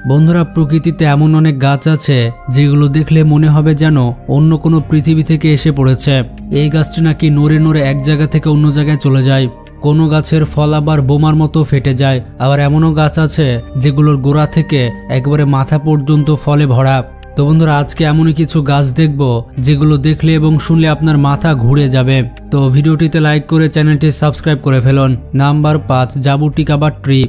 বন্ধুরা, প্রকৃতিতে এমন অনেক গাছ আছে যেগুলো দেখলে মনে হবে যেন অন্য কোনো পৃথিবী থেকে এসে পড়েছে। এই গাছটি নাকি নড়ে নড়ে এক জায়গা থেকে অন্য জায়গায় চলে যায়। কোনো গাছের ফল আবার বোমার মতো ফেটে যায়। আবার এমনও গাছ আছে যেগুলোর গোড়া থেকে একবারে মাথা পর্যন্ত ফলে ভরা। তো বন্ধুরা, আজকে এমনই কিছু গাছ দেখব যেগুলো দেখলে এবং শুনলে আপনার মাথা ঘুরে যাবে। তো ভিডিওটিতে লাইক করে চ্যানেলটি সাবস্ক্রাইব করে ফেলুন। Number 5, jabuticaba tree.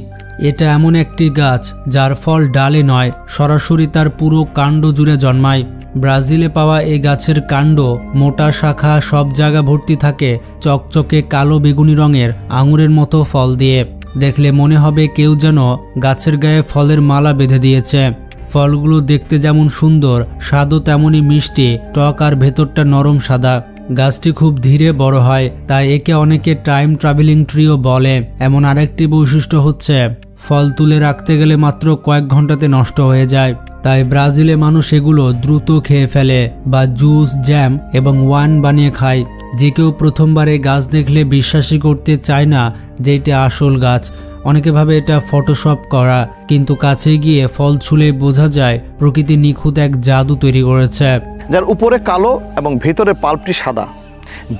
এটা এমন একটি গাছ যার ফল ডালে নয়, সরাসরি তার পুরো কাণ্ড জুড়ে জন্মায়। ব্রাজিলে পাওয়া এই গাছের কাণ্ড মোটা শাখা, সব জায়গা ভর্তি থাকে চকচকে কালো বেগুনি রঙের আঙুরের মতো ফল দিয়ে। দেখলে মনে হবে কেউ যেন গাছের গায়ে ফলের মালা বেঁধে দিয়েছে। ফলগুলো দেখতে যেমন সুন্দর, স্বাদও তেমনই মিষ্টি, টক আর ভেতরটা নরম সাদা। গাছটি খুব ধীরে বড় হয়, তাই একে অনেকে টাইম ট্রাভেলিং ট্রিও বলে। এমন আরেকটি বৈশিষ্ট্য হচ্ছে ফল তুলে রাখতে গেলে মাত্র কয়েক ঘন্টাতে নষ্ট হয়ে যায়। তাই ব্রাজিলে মানুষ এগুলো দ্রুত খেয়ে ফেলে বা জুস, জ্যাম এবং ওয়াইন বানিয়ে খায়। যে কেউ প্রথমবার এই গাছ দেখলে বিশ্বাসই করতে চায় না যে এটা আসল গাছ। অনেকে ভাবে এটা ফটোশপ করা, কিন্তু কাছে গিয়ে ফল ছুলে বোঝা যায় প্রকৃতি নিখুঁত এক জাদু তৈরি করেছে। যার উপরে কালো এবং ভিতরে পাল্পটি সাদা।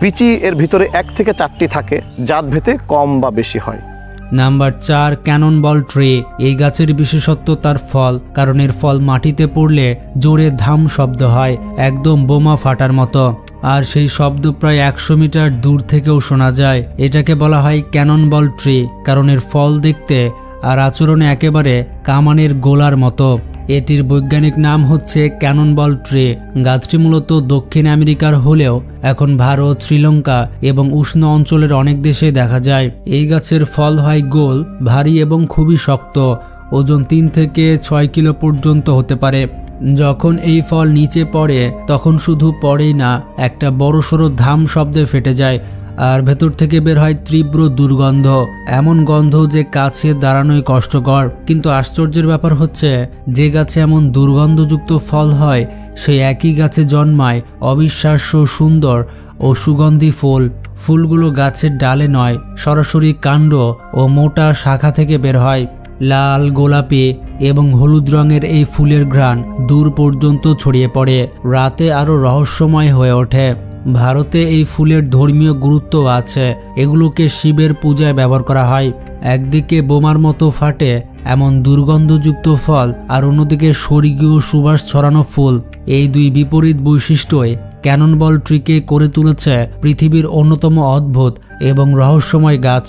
বিচি এর ভিতরে 1 থেকে 4টি থাকে, জাত ভেদে কম বা বেশি হয়। Number 4, cannonball tree. এই গাছের বিশেষত্ব তার ফল, কারণ এর ফল মাটিতে পড়লে জোরে ধাম শব্দ হয়, একদম বোমা ফাটার মতো। আর সেই শব্দ প্রায় 100 মিটার দূর থেকেও শোনা যায়। এটাকে বলা হয় ক্যাননবল ট্রি, কারণ এর ফল দেখতে আর আচরণে একেবারে কামানের গোলার মতো। এটির বৈজ্ঞানিক নাম হচ্ছে ক্যাননবল ট্রি। গাছটি মূলত দক্ষিণ আমেরিকার হলেও এখন ভারত, শ্রীলঙ্কা এবং উষ্ণ অঞ্চলের অনেক দেশে দেখা যায়। এই গাছের ফল হয় গোল, ভারী এবং খুবই শক্ত। ওজন 3 থেকে 6 কিলো পর্যন্ত হতে পারে। যখন এই ফল নিচে পড়ে তখন শুধু পড়েই না, একটা বড়সড় ধাম শব্দে ফেটে যায় আর ভেতর থেকে বের হয় তীব্র দুর্গন্ধ। এমন গন্ধ যে কাছে দাঁড়ানোই কষ্টকর। কিন্তু আশ্চর্যের ব্যাপার হচ্ছে, যে গাছে এমন দুর্গন্ধযুক্ত ফল হয় সেই একই গাছে জন্মায় অবিশ্বাস্য সুন্দর ও সুগন্ধি ফুল। ফুলগুলো গাছের ডালে নয়, সরাসরি কাণ্ড ও মোটা শাখা থেকে বের হয়। লাল, গোলাপি এবং হলুদ রঙের এই ফুলের ঘ্রাণ দূর পর্যন্ত ছড়িয়ে পড়ে, রাতে আরো রহস্যময় হয়ে ওঠে। ভারতে এই ফুলের ধর্মীয় গুরুত্ব আছে। এগুলোকে শিবের পূজায় ব্যবহার করা হয়। একদিকে বোমার মতো ফাটে এমন দুর্গন্ধযুক্ত ফল, আর অন্যদিকে স্বর্গীয় সুবাস ছড়ানো ফুল। এই দুই বিপরীত বৈশিষ্ট্যই ক্যাননবল ট্রিকে করে তুলেছে পৃথিবীর অন্যতম অদ্ভুত এবং রহস্যময় গাছ।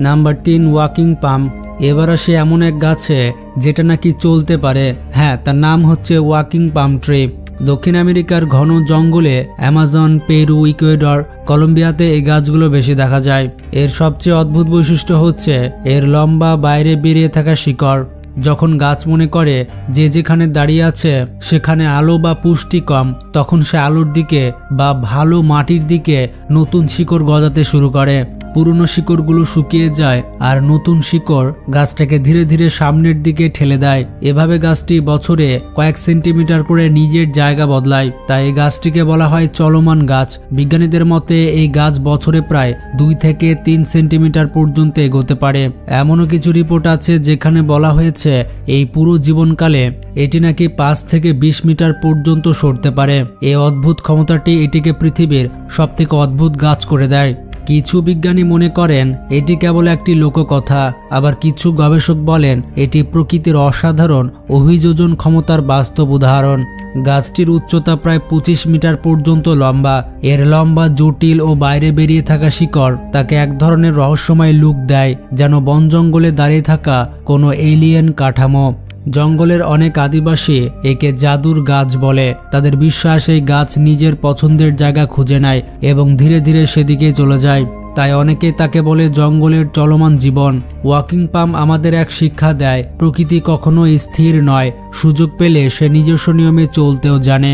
নাম্বার 3, ওয়াকিং পাম। এবার আসে এমন এক গাছে যেটা নাকি চলতে পারে। হ্যাঁ, তার নাম হচ্ছে ওয়াকিং পাম ট্রি। দক্ষিণ আমেরিকার ঘন জঙ্গলে অ্যামাজন, পেরু, ইকুয়েডর, কলম্বিয়াতে এই গাছগুলো বেশি দেখা যায়। এর সবচেয়ে অদ্ভুত বৈশিষ্ট্য হচ্ছে এর লম্বা, বাইরে বেরিয়ে থাকা শিকড়। যখন গাছ মনে করে যে যেখানে দাঁড়িয়ে আছে সেখানে আলো বা পুষ্টি কম, তখন সে আলোর দিকে বা ভালো মাটির দিকে নতুন শিকড় গজাতে শুরু করে। পুরনো শিকড়গুলো শুকিয়ে যায় আর নতুন শিকড় গাছটাকে ধীরে ধীরে সামনের দিকে ঠেলে দেয়। এভাবে গাছটি বছরে কয়েক সেন্টিমিটার করে নিজের জায়গা বদলায়। তাই এই গাছটিকে বলা হয় চলমান গাছ। বিজ্ঞানীদের মতে এই গাছ বছরে প্রায় 2 থেকে 3 সেন্টিমিটার পর্যন্ত এগোতে পারে। এমনও কিছু রিপোর্ট আছে যেখানে বলা হয়েছে এই পুরো জীবনকালে এটি নাকি 5 থেকে 20 মিটার পর্যন্ত সরতে পারে। এই অদ্ভুত ক্ষমতাটি এটিকে পৃথিবীর সবথেকে অদ্ভুত গাছ করে দেয়। কিছু বিজ্ঞানী মনে করেন এটি কেবল একটি লোককথা, আবার কিছু গবেষক বলেন এটি প্রকৃতির অসাধারণ অভিযোজন ক্ষমতার বাস্তব উদাহরণ। গাছটির উচ্চতা প্রায় 25 মিটার পর্যন্ত লম্বা। এর লম্বা, জটিল ও বাইরে বেরিয়ে থাকা শিকড় তাকে এক ধরনের রহস্যময় লুক দেয়, যেন বন জঙ্গলে দাঁড়িয়ে থাকা কোনো এলিয়েন কাঠামো। জঙ্গলের অনেক আদিবাসী একে জাদুর গাছ বলে। তাদের বিশ্বাস এই গাছ নিজের পছন্দের জায়গা খুঁজে নেয় এবং ধীরে ধীরে সেদিকে চলে যায়। তাই অনেকে তাকে বলে জঙ্গলের চলমান জীবন। ওয়াকিং পাম আমাদের এক শিক্ষা দেয়, প্রকৃতি কখনো স্থির নয়, সুযোগ পেলে সে নিজস্ব নিয়মে চলতেও জানে।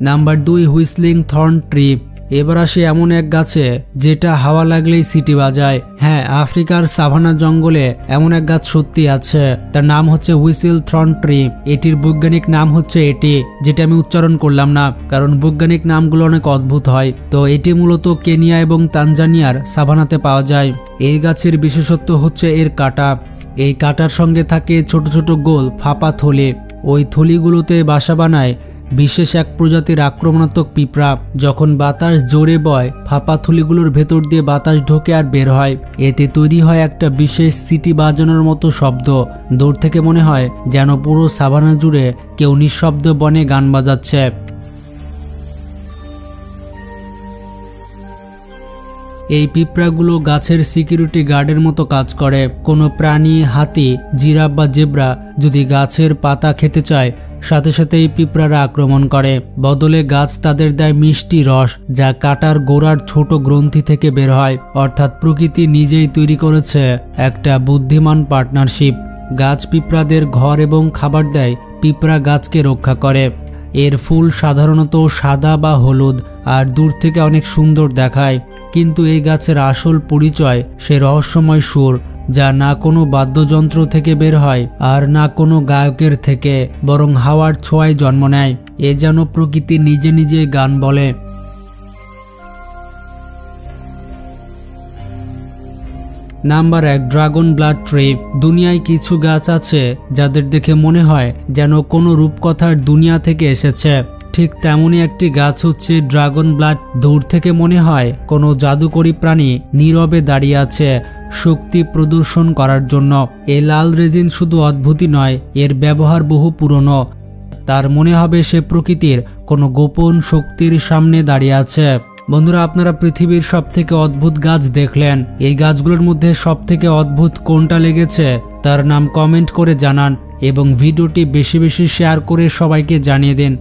Number 2, whistling thorn tree. এবার আসি এমন এক গাছে যেটা হাওয়া লাগলেই সিটি বাজায়। হ্যাঁ, আফ্রিকার সাভানা জঙ্গলে এমন এক গাছ সত্যি আছে, তার নাম হচ্ছে হুইসেল থ্রন ট্রি। এটির বৈজ্ঞানিক নাম হচ্ছে এটি, যেটা আমি উচ্চারণ করলাম না কারণ বৈজ্ঞানিক নামগুলো অনেক অদ্ভুত হয়। তো এটি মূলত কেনিয়া এবং তানজানিয়ার সাভানাতে পাওয়া যায়। এই গাছের বিশেষত্ব হচ্ছে এর কাঁটা। এই কাঁটার সঙ্গে থাকে ছোট ছোট গোল ফাঁপা থলি। ওই থলিগুলোতে বাসা বানায় বিশেষ এক প্রজাতির আক্রমণাত্মক পিঁপড়া। যখন বাতাস জোরে বয়, ফাঁপা থলিগুলোর ভেতর দিয়ে বাতাস ঢোকে আর বের হয়। এতে তৈরি হয় একটা বিশেষ সিটি বাজানোর মতো শব্দ। দূর থেকে মনে হয় যেন পুরো সাভানা জুড়ে কেউ নিঃশব্দ বনে গান বাজাচ্ছে। এই পিঁপড়াগুলো গাছের সিকিউরিটি গার্ডের মতো কাজ করে। কোনো প্রাণী, হাতি, জিরাফ বা জেব্রা যদি গাছের পাতা খেতে চায়, সাথে সাথে এই পিঁপড়ারা আক্রমণ করে। বদলে গাছ তাদের দেয় মিষ্টি রস, যা কাঁটার গোড়ার ছোট গ্রন্থি থেকে বের হয়। অর্থাৎ প্রকৃতি নিজেই তৈরি করেছে একটা বুদ্ধিমান পার্টনারশিপ। গাছ পিঁপড়াদের ঘর এবং খাবার দেয়, পিঁপড়া গাছকে রক্ষা করে। এর ফুল সাধারণত সাদা বা হলুদ আর দূর থেকে অনেক সুন্দর দেখায়, কিন্তু এই গাছের আসল পরিচয় সে রহস্যময় সুর, যা না কোনো বাদ্যযন্ত্র থেকে বের হয় আর না কোনো গায়কের থেকে, বরং হাওয়ার ছোঁয়ায় জন্ম নেয়। এ যেন প্রকৃতি নিজে নিজে গান বলে। Number 1, dragon blood tree. দুনিয়ায় কিছু গাছ আছে যাদের দেখে মনে হয় যেন কোনো রূপকথার দুনিয়া থেকে এসেছে। ঠিক তেমনই একটি গাছ হচ্ছে ড্রাগন ব্লাড। দূর থেকে মনে হয় কোনো জাদুকরী প্রাণী নীরবে দাঁড়িয়ে আছে শক্তি প্রদর্শন করার জন্য। এই লাল রেজিন শুধু অদ্ভুতই নয়, এর ব্যবহার বহু পুরনো। তার মনে হবে সে প্রকৃতির কোনো গোপন শক্তির সামনে দাঁড়িয়ে আছে। বন্ধুরা, আপনারা পৃথিবীর সবথেকে অদ্ভুত গাছ দেখলেন। এই গাছগুলোর মধ্যে সবথেকে অদ্ভুত কোনটা লেগেছে তার নাম কমেন্ট করে জানান এবং ভিডিওটি বেশি বেশি শেয়ার করে সবাইকে জানিয়ে দিন।